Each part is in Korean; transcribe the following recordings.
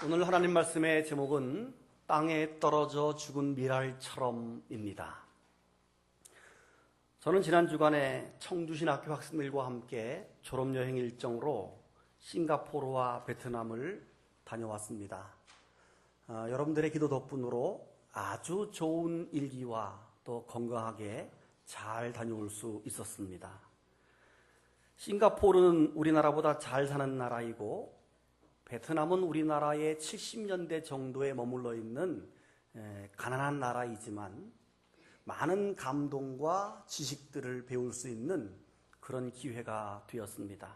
오늘 하나님 말씀의 제목은 땅에 떨어져 죽은 미랄처럼입니다. 저는 지난 주간에 청주신학교 학생들과 함께 졸업여행 일정으로 싱가포르와 베트남을 다녀왔습니다. 여러분들의 기도 덕분으로 아주 좋은 일기와 또 건강하게 잘 다녀올 수 있었습니다. 싱가포르는 우리나라보다 잘 사는 나라이고 베트남은 우리나라의 70년대 정도에 머물러 있는 가난한 나라이지만 많은 감동과 지식들을 배울 수 있는 그런 기회가 되었습니다.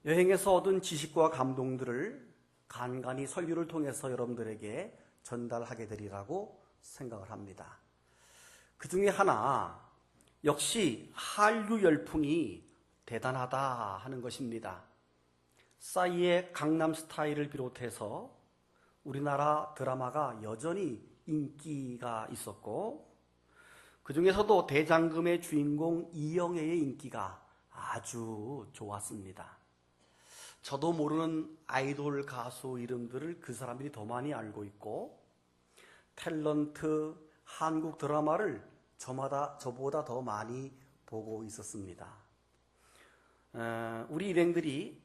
여행에서 얻은 지식과 감동들을 간간히 설교를 통해서 여러분들에게 전달하게 되리라고 생각을 합니다. 그 중에 하나, 역시 한류 열풍이 대단하다 하는 것입니다. 싸이의 강남스타일을 비롯해서 우리나라 드라마가 여전히 인기가 있었고, 그 중에서도 대장금의 주인공 이영애의 인기가 아주 좋았습니다. 저도 모르는 아이돌 가수 이름들을 그 사람들이 더 많이 알고 있고, 탤런트 한국 드라마를 저보다 더 많이 보고 있었습니다. 우리 일행들이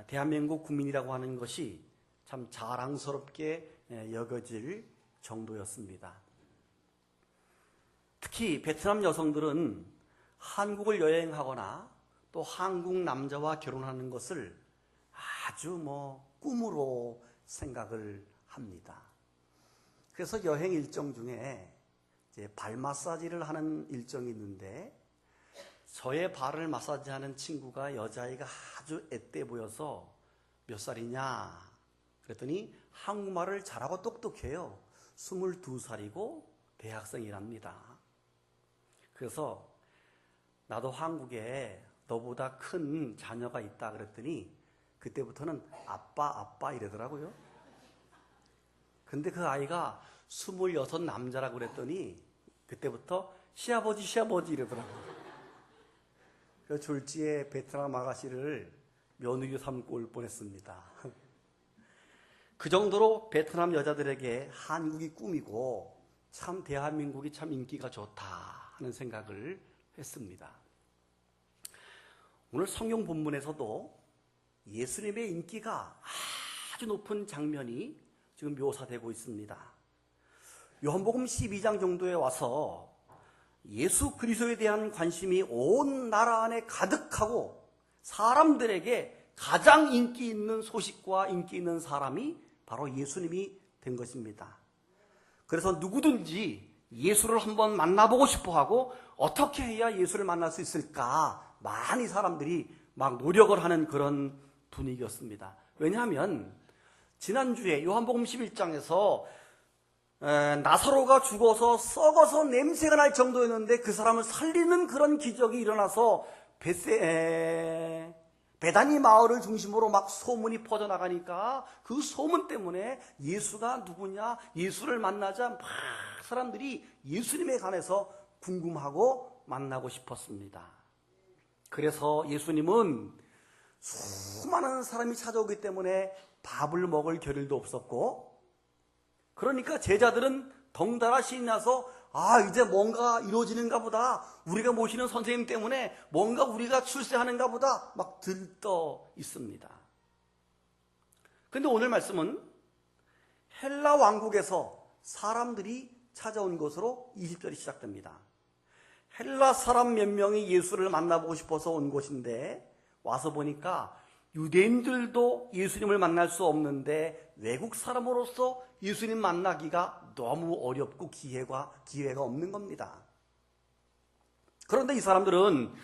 대한민국 국민이라고 하는 것이 참 자랑스럽게 여겨질 정도였습니다. 특히 베트남 여성들은 한국을 여행하거나 또 한국 남자와 결혼하는 것을 아주 꿈으로 생각을 합니다. 그래서 여행 일정 중에 이제 발 마사지를 하는 일정이 있는데, 저의 발을 마사지하는 친구가 여자아이가 아주 앳돼 보여서 몇 살이냐 그랬더니 한국말을 잘하고 똑똑해요. 22살이고 대학생이랍니다. 그래서 나도 한국에 너보다 큰 자녀가 있다 그랬더니 그때부터는 아빠 이러더라고요. 근데 그 아이가 26 남자라고 그랬더니 그때부터 시아버지 이러더라고요. 그래서 졸지에 베트남 아가씨를 며느리 삼고 올 뻔했습니다. 그 정도로 베트남 여자들에게 한국이 꿈이고 참 대한민국이 참 인기가 좋다 하는 생각을 했습니다. 오늘 성경 본문에서도 예수님의 인기가 아주 높은 장면이 지금 묘사되고 있습니다. 요한복음 12장 정도에 와서 예수 그리스도에 대한 관심이 온 나라 안에 가득하고 사람들에게 가장 인기 있는 소식과 인기 있는 사람이 바로 예수님이 된 것입니다. 그래서 누구든지 예수를 한번 만나보고 싶어하고 어떻게 해야 예수를 만날 수 있을까 많이 사람들이 막 노력을 하는 그런 분위기였습니다. 왜냐하면 지난주에 요한복음 11장에서 나사로가 죽어서 썩어서 냄새가 날 정도였는데 그 사람을 살리는 그런 기적이 일어나서 베다니 마을을 중심으로 막 소문이 퍼져나가니까 그 소문 때문에 예수가 누구냐, 예수를 만나자 막 사람들이 예수님에 관해서 궁금하고 만나고 싶었습니다. 그래서 예수님은 수많은 사람이 찾아오기 때문에 밥을 먹을 겨를도 없었고, 그러니까 제자들은 덩달아 신이 나서 이제 뭔가 이루어지는가 보다, 우리가 모시는 선생님 때문에 뭔가 우리가 출세하는가 보다 막 들떠 있습니다. 그런데 오늘 말씀은 헬라 왕국에서 사람들이 찾아온 것으로 20절이 시작됩니다. 헬라 사람 몇 명이 예수를 만나보고 싶어서 온 곳인데 와서 보니까 유대인들도 예수님을 만날 수 없는데 외국 사람으로서 예수님 만나기가 너무 어렵고 기회가 없는 겁니다. 그런데 이 사람들은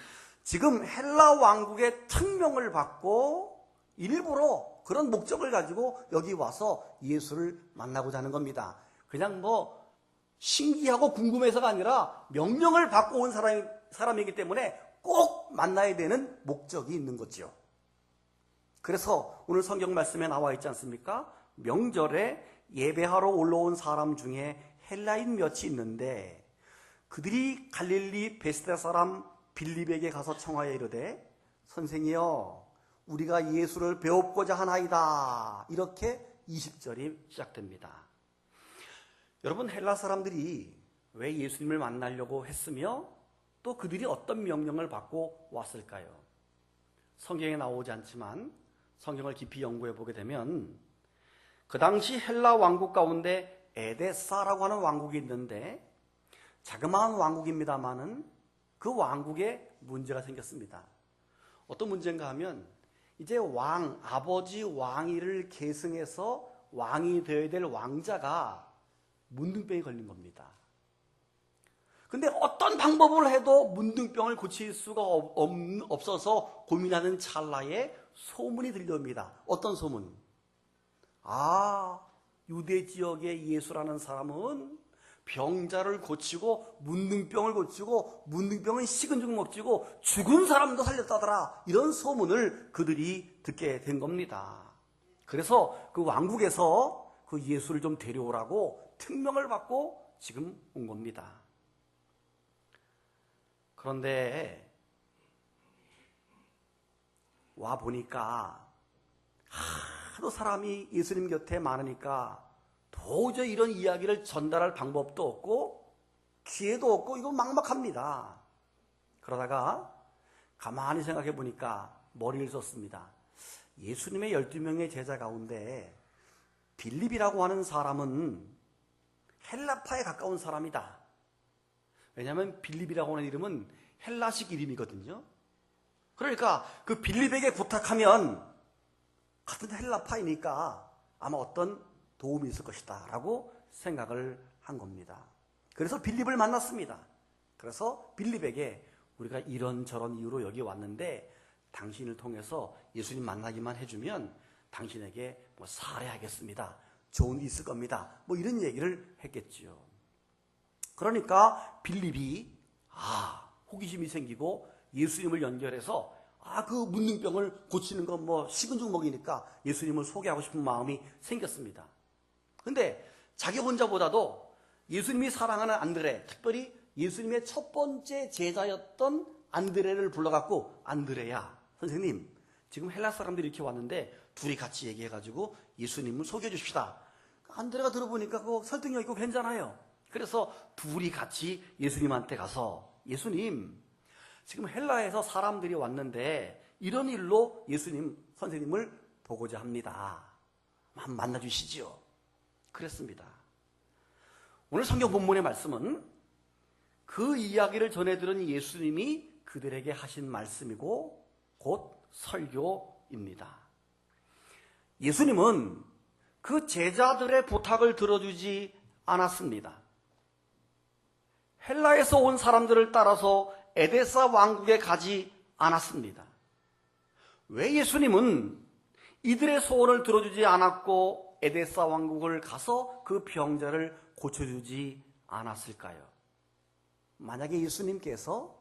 지금 헬라 왕국의 특명을 받고 일부러 그런 목적을 가지고 여기 와서 예수를 만나고자 하는 겁니다. 그냥 신기하고 궁금해서가 아니라 명령을 받고 온 사람이기 때문에 꼭 만나야 되는 목적이 있는 거죠. 그래서 오늘 성경 말씀에 나와 있지 않습니까? 명절에 예배하러 올라온 사람 중에 헬라인 몇이 있는데 그들이 갈릴리 베스다 사람 빌립에게 가서 청하여 이르되 선생이여 우리가 예수를 배웁고자 하나이다 이렇게 20절이 시작됩니다. 여러분, 헬라 사람들이 왜 예수님을 만나려고 했으며 또 그들이 어떤 명령을 받고 왔을까요? 성경에 나오지 않지만 성경을 깊이 연구해 보게 되면 그 당시 헬라 왕국 가운데 에데사라고 하는 왕국이 있는데 자그마한 왕국입니다만은 그 왕국에 문제가 생겼습니다. 어떤 문제인가 하면 이제 아버지 왕위를 계승해서 왕이 되어야 될 왕자가 문둥병에 걸린 겁니다. 근데 어떤 방법을 해도 문둥병을 고칠 수가 없어서 고민하는 찰나에 소문이 들려옵니다. 어떤 소문? 유대 지역의 예수라는 사람은 병자를 고치고 문둥병을 고치고 문둥병은 식은 죽 먹지고 죽은 사람도 살렸다더라. 이런 소문을 그들이 듣게 된 겁니다. 그래서 그 왕국에서 그 예수를 좀 데려오라고 특명을 받고 지금 온 겁니다. 그런데 와 보니까 하도 사람이 예수님 곁에 많으니까 도저히 이런 이야기를 전달할 방법도 없고 기회도 없고 이거 막막합니다. 그러다가 가만히 생각해 보니까 머리를 썼습니다. 예수님의 12명의 제자 가운데 빌립이라고 하는 사람은 헬라파에 가까운 사람이다. 왜냐하면 빌립이라고 하는 이름은 헬라식 이름이거든요. 그러니까 그 빌립에게 부탁하면 같은 헬라파이니까 아마 어떤 도움이 있을 것이다 라고 생각을 한 겁니다. 그래서 빌립을 만났습니다. 그래서 빌립에게 우리가 이런저런 이유로 여기 왔는데 당신을 통해서 예수님 만나기만 해주면 당신에게 살해하겠습니다. 좋은 일이 있을 겁니다. 이런 얘기를 했겠지요. 그러니까 빌립이 호기심이 생기고 예수님을 연결해서 그 문둥병을 고치는 건 식은 죽 먹이니까 예수님을 소개하고 싶은 마음이 생겼습니다. 근데 자기 혼자보다도 예수님이 사랑하는 안드레, 특별히 예수님의 첫 번째 제자였던 안드레를 불러갖고 안드레야, 선생님, 지금 헬라 사람들이 이렇게 왔는데 둘이 같이 얘기해가지고 예수님을 소개해 주십시다. 안드레가 들어보니까 그거 설득력 있고 괜찮아요. 그래서 둘이 같이 예수님한테 가서 예수님, 지금 헬라에서 사람들이 왔는데 이런 일로 예수님, 선생님을 보고자 합니다. 한번 만나주시지요. 그랬습니다. 오늘 성경 본문의 말씀은 그 이야기를 전해 들은 예수님이 그들에게 하신 말씀이고 곧 설교입니다. 예수님은 그 제자들의 부탁을 들어주지 않았습니다. 헬라에서 온 사람들을 따라서 에데사 왕국에 가지 않았습니다. 왜 예수님은 이들의 소원을 들어주지 않았고 에데사 왕국을 가서 그 병자를 고쳐주지 않았을까요? 만약에 예수님께서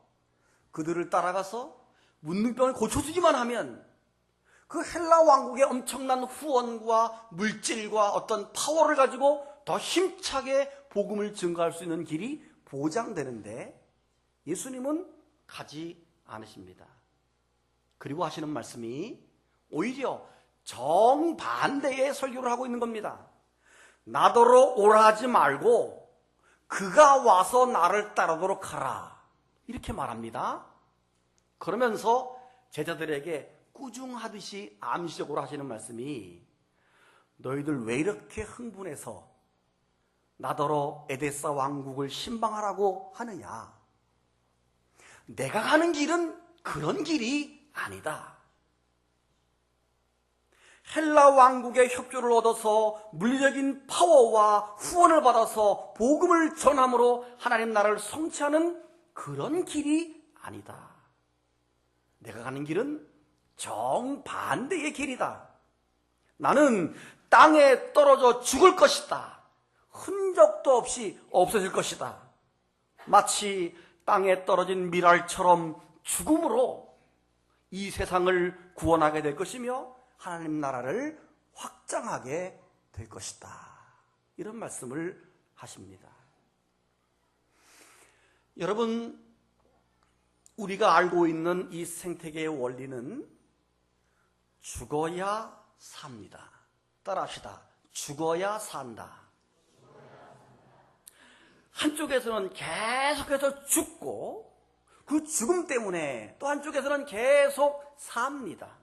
그들을 따라가서 문둥병을 고쳐주기만 하면 그 헬라 왕국의 엄청난 후원과 물질과 어떤 파워를 가지고 더 힘차게 복음을 증거할 수 있는 길이 보장되는데 예수님은 가지 않으십니다. 그리고 하시는 말씀이 오히려 정반대의 설교를 하고 있는 겁니다. 나더러 오라 하지 말고 그가 와서 나를 따르도록 하라. 이렇게 말합니다. 그러면서 제자들에게 꾸중하듯이 암시적으로 하시는 말씀이 너희들 왜 이렇게 흥분해서 나더러 에데사 왕국을 신방하라고 하느냐. 내가 가는 길은 그런 길이 아니다. 헬라 왕국의 협조를 얻어서 물리적인 파워와 후원을 받아서 복음을 전함으로 하나님 나라를 성취하는 그런 길이 아니다. 내가 가는 길은 정반대의 길이다. 나는 땅에 떨어져 죽을 것이다. 흔적도 없이 없어질 것이다. 마치 땅에 떨어진 밀알처럼 죽음으로 이 세상을 구원하게 될 것이며 하나님 나라를 확장하게 될 것이다. 이런 말씀을 하십니다. 여러분, 우리가 알고 있는 이 생태계의 원리는 죽어야 삽니다. 따라합시다. 죽어야 산다. 한쪽에서는 계속해서 죽고 그 죽음 때문에 또 한쪽에서는 계속 삽니다.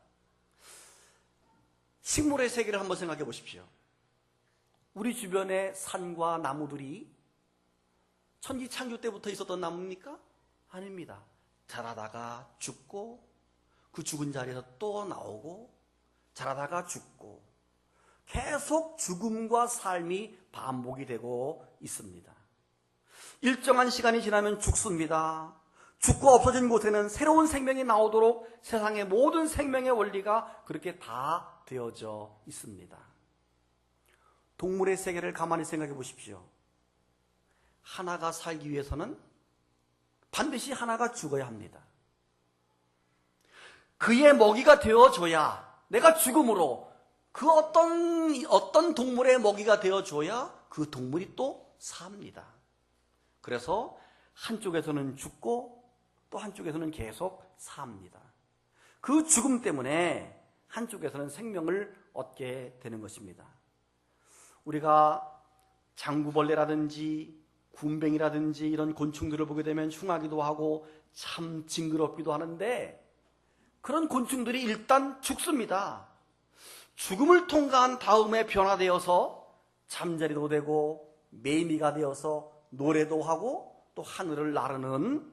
식물의 세계를 한번 생각해 보십시오. 우리 주변의 산과 나무들이 천지 창조 때부터 있었던 나무입니까? 아닙니다. 자라다가 죽고 그 죽은 자리에서 또 나오고 자라다가 죽고 계속 죽음과 삶이 반복이 되고 있습니다. 일정한 시간이 지나면 죽습니다. 죽고 없어진 곳에는 새로운 생명이 나오도록 세상의 모든 생명의 원리가 그렇게 다 되어져 있습니다. 동물의 세계를 가만히 생각해 보십시오. 하나가 살기 위해서는 반드시 하나가 죽어야 합니다. 그의 먹이가 되어줘야, 내가 죽음으로 그 어떤 동물의 먹이가 되어줘야 그 동물이 또 삽니다. 그래서 한쪽에서는 죽고 또 한쪽에서는 계속 삽니다. 그 죽음 때문에 한쪽에서는 생명을 얻게 되는 것입니다. 우리가 장구벌레라든지 군뱅이라든지 이런 곤충들을 보게 되면 흉하기도 하고 참 징그럽기도 하는데 그런 곤충들이 일단 죽습니다. 죽음을 통과한 다음에 변화되어서 잠자리도 되고 매미가 되어서 노래도 하고 또 하늘을 나르는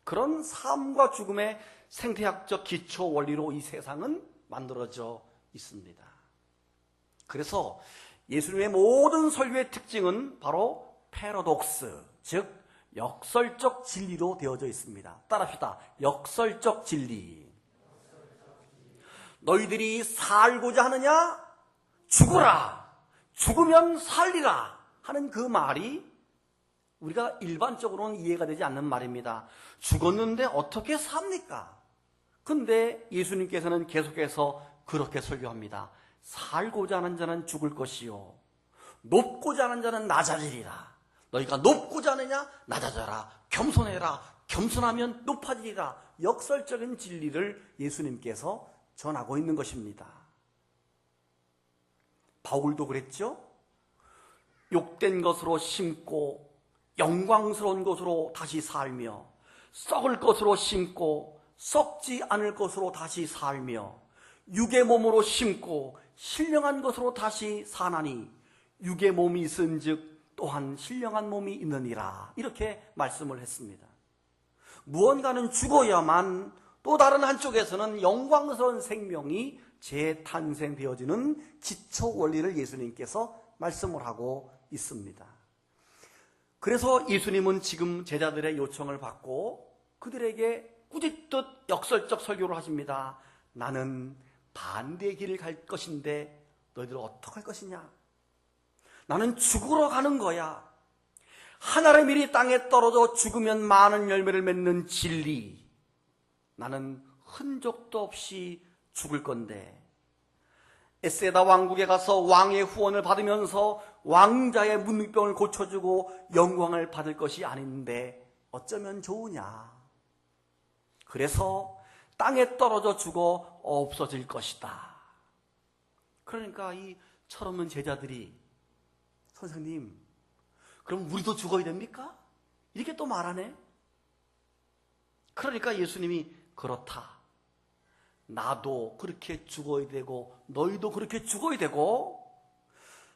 그런 삶과 죽음의 생태학적 기초 원리로 이 세상은 만들어져 있습니다. 그래서 예수님의 모든 설교의 특징은 바로 패러독스, 즉 역설적 진리로 되어져 있습니다. 따라합시다. 역설적 진리. 너희들이 살고자 하느냐? 죽으라. 죽으면 살리라 하는 그 말이 우리가 일반적으로는 이해가 되지 않는 말입니다. 죽었는데 어떻게 삽니까? 근데 예수님께서는 계속해서 그렇게 설교합니다. 살고자 하는 자는 죽을 것이요 높고자 하는 자는 낮아지리라. 너희가 높고자 하느냐? 낮아져라. 겸손해라. 겸손하면 높아지리라. 역설적인 진리를 예수님께서 전하고 있는 것입니다. 바울도 그랬죠? 욕된 것으로 심고 영광스러운 것으로 다시 살며 썩을 것으로 심고 썩지 않을 것으로 다시 살며 육의 몸으로 심고 신령한 것으로 다시 사나니 육의 몸이 있은즉 또한 신령한 몸이 있느니라. 이렇게 말씀을 했습니다. 무언가는 죽어야만 또 다른 한쪽에서는 영광스러운 생명이 재탄생되어지는 지초 원리를 예수님께서 말씀을 하고 있습니다. 그래서 예수님은 지금 제자들의 요청을 받고 그들에게 꾸짖듯 역설적 설교를 하십니다. 나는 반대의 길을 갈 것인데 너희들 어떻게 할 것이냐? 나는 죽으러 가는 거야. 하나의 밀이 땅에 떨어져 죽으면 많은 열매를 맺는 진리. 나는 흔적도 없이 죽을 건데 에세다 왕국에 가서 왕의 후원을 받으면서 왕자의 문병을 고쳐주고 영광을 받을 것이 아닌데 어쩌면 좋으냐. 그래서 땅에 떨어져 죽어 없어질 것이다. 그러니까 이 철없는 제자들이 선생님, 그럼 우리도 죽어야 됩니까? 이렇게 또 말하네. 그러니까 예수님이 그렇다. 나도 그렇게 죽어야 되고 너희도 그렇게 죽어야 되고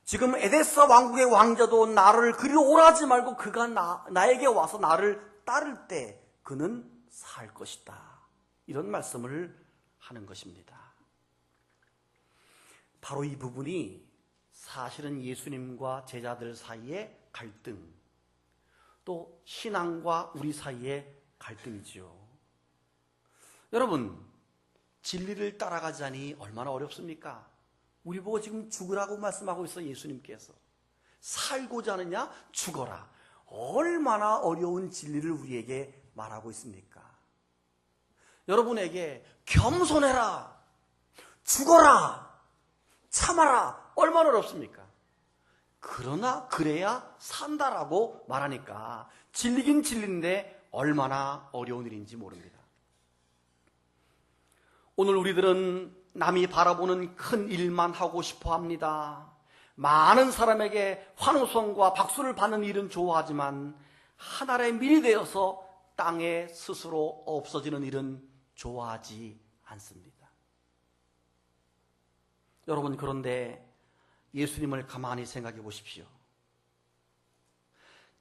지금 에데사 왕국의 왕자도 나를 그리로 오라지 말고 그가 나에게 와서 나를 따를 때 그는 살 것이다. 이런 말씀을 하는 것입니다. 바로 이 부분이 사실은 예수님과 제자들 사이의 갈등, 또 신앙과 우리 사이의 갈등이지요. 여러분, 진리를 따라가자니 얼마나 어렵습니까? 우리 보고 지금 죽으라고 말씀하고 있어 예수님께서. 살고자 하느냐? 죽어라. 얼마나 어려운 진리를 우리에게 말하고 있습니까? 여러분에게 겸손해라, 죽어라, 참아라, 얼마나 어렵습니까? 그러나 그래야 산다라고 말하니까 진리긴 진리인데 얼마나 어려운 일인지 모릅니다. 오늘 우리들은 남이 바라보는 큰 일만 하고 싶어 합니다. 많은 사람에게 환호성과 박수를 받는 일은 좋아하지만 하늘의 밀이 되어서 땅에 스스로 없어지는 일은 좋아하지 않습니다. 여러분, 그런데 예수님을 가만히 생각해 보십시오.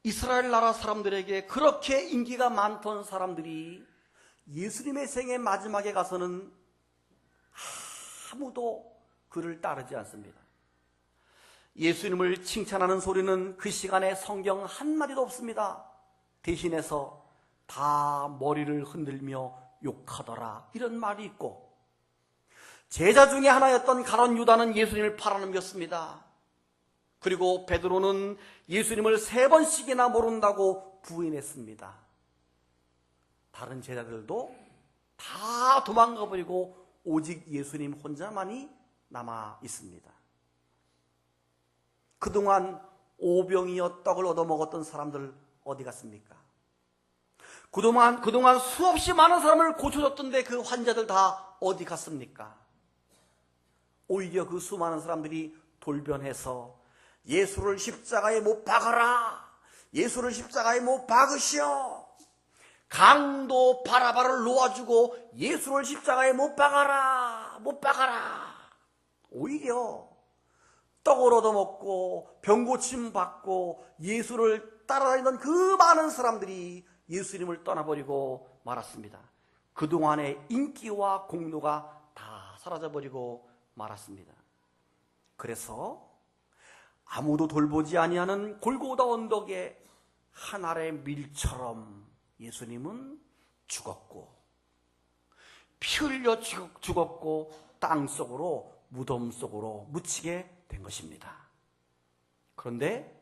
이스라엘 나라 사람들에게 그렇게 인기가 많던 사람들이 예수님의 생애 마지막에 가서는 아무도 그를 따르지 않습니다. 예수님을 칭찬하는 소리는 그 시간에 성경 한마디도 없습니다. 대신해서 다 머리를 흔들며 욕하더라, 이런 말이 있고, 제자 중에 하나였던 가룟 유다는 예수님을 팔아넘겼습니다. 그리고 베드로는 예수님을 3번씩이나 모른다고 부인했습니다. 다른 제자들도 다 도망가 버리고 오직 예수님 혼자만이 남아 있습니다. 그동안 오병이어 떡을 얻어먹었던 사람들 어디 갔습니까? 그동안 수없이 많은 사람을 고쳐줬던데 그 환자들 다 어디 갔습니까? 오히려 그 수많은 사람들이 돌변해서 예수를 십자가에 못 박아라, 예수를 십자가에 못 박으시오, 강도 바라바를 놓아주고 예수를 십자가에 못 박아라, 못 박아라. 오히려 떡을 얻어먹고 병고침 받고 예수를 따라다니던 그 많은 사람들이 예수님을 떠나버리고 말았습니다. 그동안의 인기와 공로가 다 사라져버리고 말았습니다. 그래서 아무도 돌보지 아니하는 골고다 언덕에 한 알의 밀처럼 예수님은 죽었고, 피 흘려 죽었고 땅속으로, 무덤 속으로 묻히게 된 것입니다. 그런데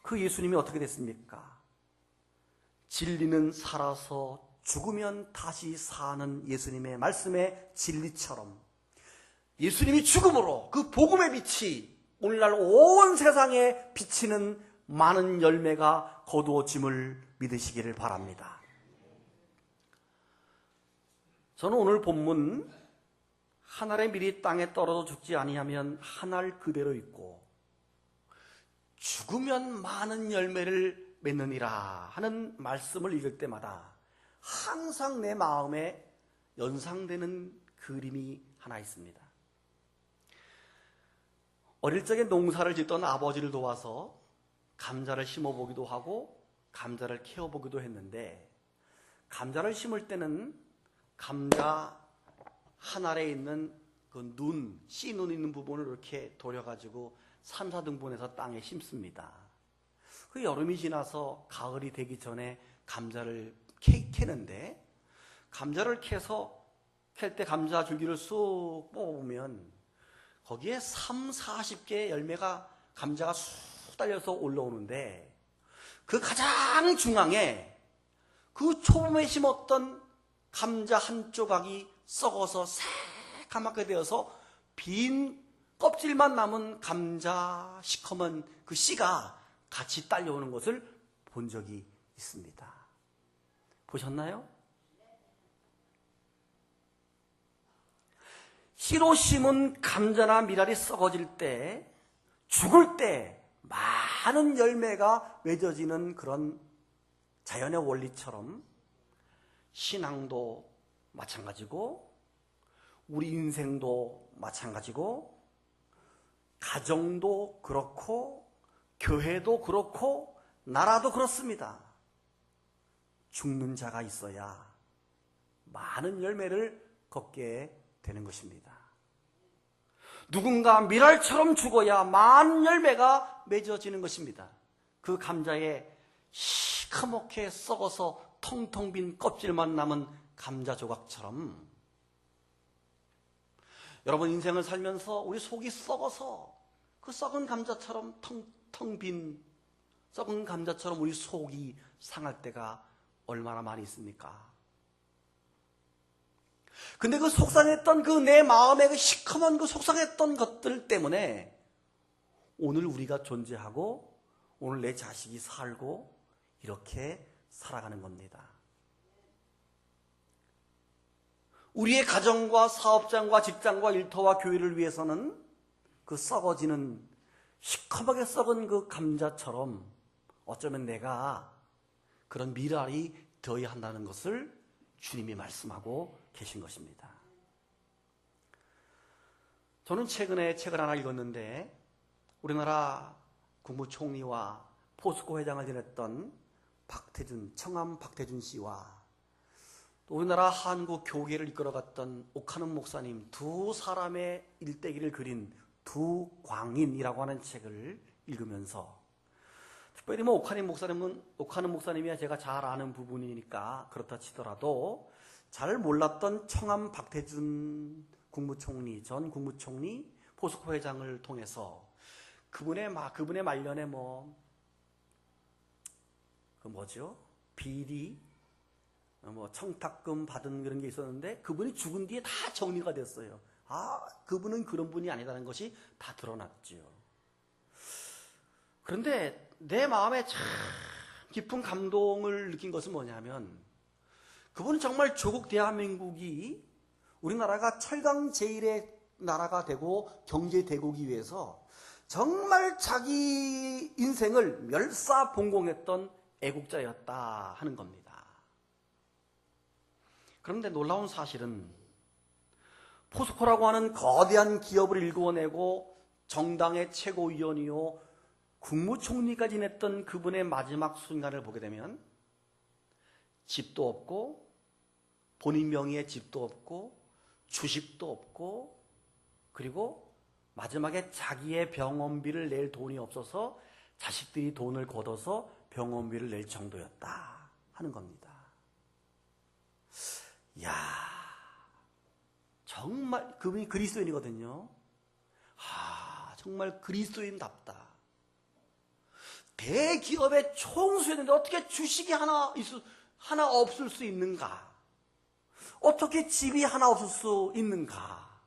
그 예수님이 어떻게 됐습니까? 진리는 살아서 죽으면 다시 사는 예수님의 말씀의 진리처럼 예수님이 죽음으로 그 복음의 빛이 오늘날 온 세상에 비치는 많은 열매가 거두어짐을 믿으시기를 바랍니다. 저는 오늘 본문 한 알의 밀이 땅에 떨어져 죽지 아니하면 한 알 그대로 있고 죽으면 많은 열매를 맺느니라 하는 말씀을 읽을 때마다 항상 내 마음에 연상되는 그림이 하나 있습니다. 어릴 적에 농사를 짓던 아버지를 도와서 감자를 심어보기도 하고 감자를 캐어보기도 했는데, 감자를 심을 때는 감자 한 알에 있는 그 눈, 씨눈 있는 부분을 이렇게 돌려가지고 3, 4등분해서 땅에 심습니다. 그 여름이 지나서 가을이 되기 전에 감자를 캐는데, 감자를 캘 때 감자 줄기를 쑥 뽑아보면 거기에 3, 40개의 열매가, 감자가 쑥 달려서 올라오는데, 그 가장 중앙에 그 초봄에 심었던 감자 한 조각이 썩어서 새까맣게 되어서 빈 껍질만 남은 감자 시커먼 그 씨가 같이 딸려오는 것을 본 적이 있습니다. 보셨나요? 씨로 심은 감자나 미랄이 썩어질 때, 죽을 때 많은 열매가 맺어지는 그런 자연의 원리처럼 신앙도 마찬가지고, 우리 인생도 마찬가지고, 가정도 그렇고, 교회도 그렇고, 나라도 그렇습니다. 죽는 자가 있어야 많은 열매를 걷게 되는 것입니다. 누군가 미랄처럼 죽어야 많은 열매가 맺어지는 것입니다. 그 감자에 시커멓게 썩어서 텅텅 빈 껍질만 남은 감자 조각처럼, 여러분 인생을 살면서 우리 속이 썩어서 그 썩은 감자처럼 텅텅 빈 썩은 감자처럼 우리 속이 상할 때가 얼마나 많이 있습니까? 근데 그 속상했던 그 내 마음의 그 시커먼 그 속상했던 것들 때문에 오늘 우리가 존재하고 오늘 내 자식이 살고 이렇게 살아가는 겁니다. 우리의 가정과 사업장과 직장과 일터와 교회를 위해서는 그 그 썩어지는 시커멓게 썩은 그 감자처럼 어쩌면 내가 그런 미랄이 되어야 한다는 것을 주님이 말씀하고 계신 것입니다. 저는 최근에 책을 하나 읽었는데 우리나라 국무총리와 포스코 회장을 지냈던 청암 박태준 씨와 또 우리나라 한국 교계를 이끌어갔던 옥하는 목사님 두 사람의 일대기를 그린 두 광인이라고 하는 책을 읽으면서 특별히 옥하는 목사님이야 제가 잘 아는 부분이니까 그렇다 치더라도 잘 몰랐던 청암 박태준 전 국무총리 포스코 회장을 통해서 그분의 말년에 비리, 청탁금 받은 그런 게 있었는데 그분이 죽은 뒤에 다 정리가 됐어요. 그분은 그런 분이 아니다는 것이 다 드러났죠. 그런데 내 마음에 참 깊은 감동을 느낀 것은 뭐냐면 그분은 정말 조국 대한민국이 우리나라가 철강 제1의 나라가 되고 경제 대국이 위해서 정말 자기 인생을 멸사봉공했던 애국자였다 하는 겁니다. 그런데 놀라운 사실은 포스코라고 하는 거대한 기업을 일구어내고 정당의 최고위원이요 국무총리까지 지냈던 그분의 마지막 순간을 보게 되면 집도 없고 본인 명의의 집도 없고 주식도 없고 그리고 마지막에 자기의 병원비를 낼 돈이 없어서 자식들이 돈을 걷어서 병원비를 낼 정도였다 하는 겁니다. 이야, 정말 그분이 그리스도인이거든요. 정말 그리스도인답다. 대기업의 총수였는데 어떻게 주식이 하나 없을 수 있는가? 어떻게 집이 하나 없을 수 있는가?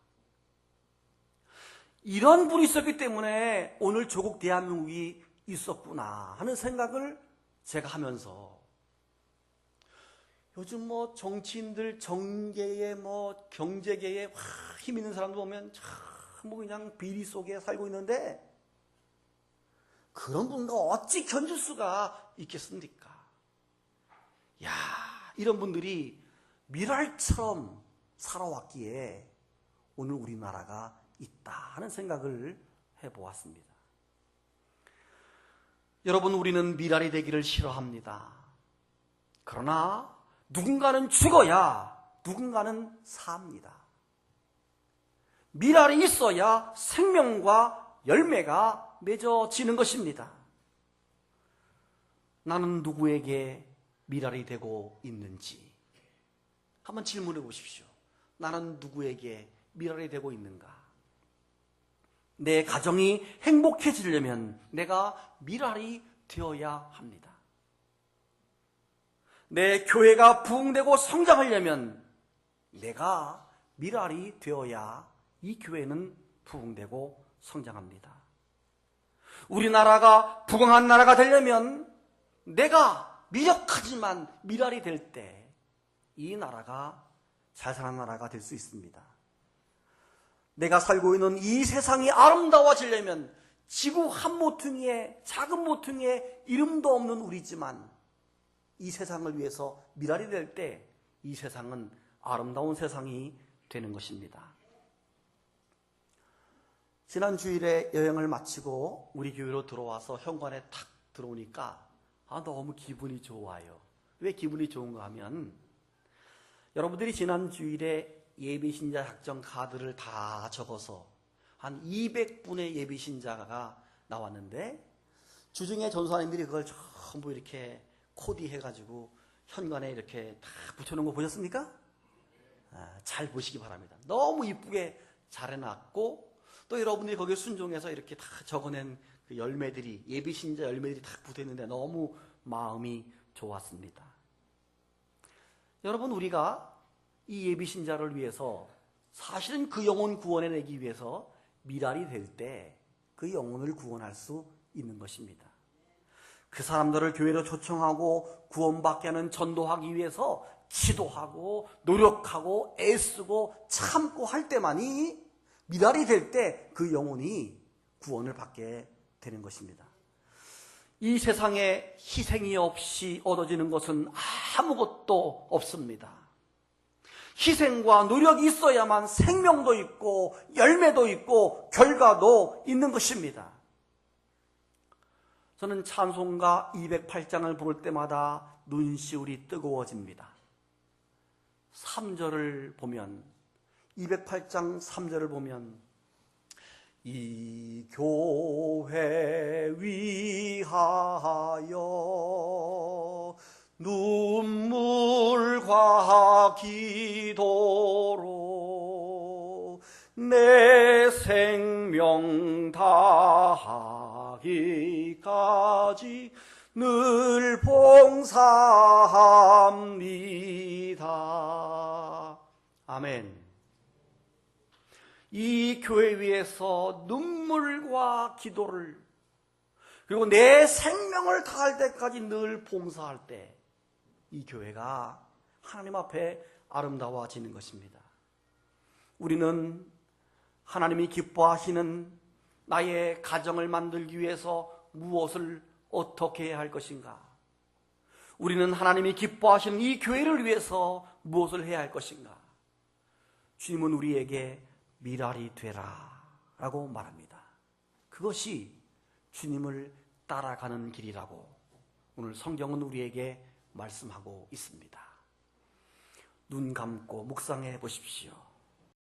이런 분이 있었기 때문에 오늘 조국 대한민국이 있었구나 하는 생각을 제가 하면서 요즘 정치인들 정계에 경제계에 힘 있는 사람들 보면 참 그냥 비리 속에 살고 있는데 그런 분과 어찌 견딜 수가 있겠습니까? 이런 분들이 미랄처럼 살아왔기에 오늘 우리나라가 있다 하는 생각을 해보았습니다. 여러분, 우리는 미랄이 되기를 싫어합니다. 그러나 누군가는 죽어야 누군가는 삽니다. 미랄이 있어야 생명과 열매가 맺어지는 것입니다. 나는 누구에게 미랄이 되고 있는지 한번 질문해 보십시오. 나는 누구에게 미랄이 되고 있는가? 내 가정이 행복해지려면 내가 미랄이 되어야 합니다. 내 교회가 부흥되고 성장하려면 내가 미랄이 되어야 이 교회는 부흥되고 성장합니다. 우리나라가 부강한 나라가 되려면 내가 미력하지만 미랄이 될 때 이 나라가 잘 사는 나라가 될 수 있습니다. 내가 살고 있는 이 세상이 아름다워지려면 지구 한 모퉁이에 작은 모퉁이에 이름도 없는 우리지만 이 세상을 위해서 미랄이 될 때 이 세상은 아름다운 세상이 되는 것입니다. 지난 주일에 여행을 마치고 우리 교회로 들어와서 현관에 탁 들어오니까 너무 기분이 좋아요. 왜 기분이 좋은가 하면 여러분들이 지난 주일에 예비신자 작정 카드를 다 적어서 한 200분의 예비신자가 나왔는데 주중에 전사님들이 그걸 전부 이렇게 코디해가지고 현관에 이렇게 다 붙여놓은 거 보셨습니까? 잘 보시기 바랍니다. 너무 이쁘게 잘 해놨고 또 여러분들이 거기에 순종해서 이렇게 다 적어낸 그 열매들이 예비신자 열매들이 다 붙어있는데 너무 마음이 좋았습니다. 여러분, 우리가 이 예비신자를 위해서 사실은 그 영혼 구원해내기 위해서 미랄이 될 때 그 영혼을 구원할 수 있는 것입니다. 그 사람들을 교회로 초청하고 구원받게 하는 전도하기 위해서 기도하고 노력하고 애쓰고 참고 할 때만이 미랄이 될 때 그 영혼이 구원을 받게 되는 것입니다. 이 세상에 희생이 없이 얻어지는 것은 아무것도 없습니다. 희생과 노력이 있어야만 생명도 있고 열매도 있고 결과도 있는 것입니다. 저는 찬송가 208장을 부를 때마다 눈시울이 뜨거워집니다. 3절을 보면, 208장 3절을 보면, 이 교회 위하여 눈물과 기도로 내 생명 다하기까지 늘 봉사합니다. 아멘. 이 교회 위에서 눈물과 기도를, 그리고 내 생명을 다할 때까지 늘 봉사할 때 이 교회가 하나님 앞에 아름다워지는 것입니다. 우리는 하나님이 기뻐하시는 나의 가정을 만들기 위해서 무엇을 어떻게 해야 할 것인가? 우리는 하나님이 기뻐하시는 이 교회를 위해서 무엇을 해야 할 것인가? 주님은 우리에게 미랄이 되라 라고 말합니다. 그것이 주님을 따라가는 길이라고 오늘 성경은 우리에게 말씀하고 있습니다. 눈 감고 묵상해 보십시오.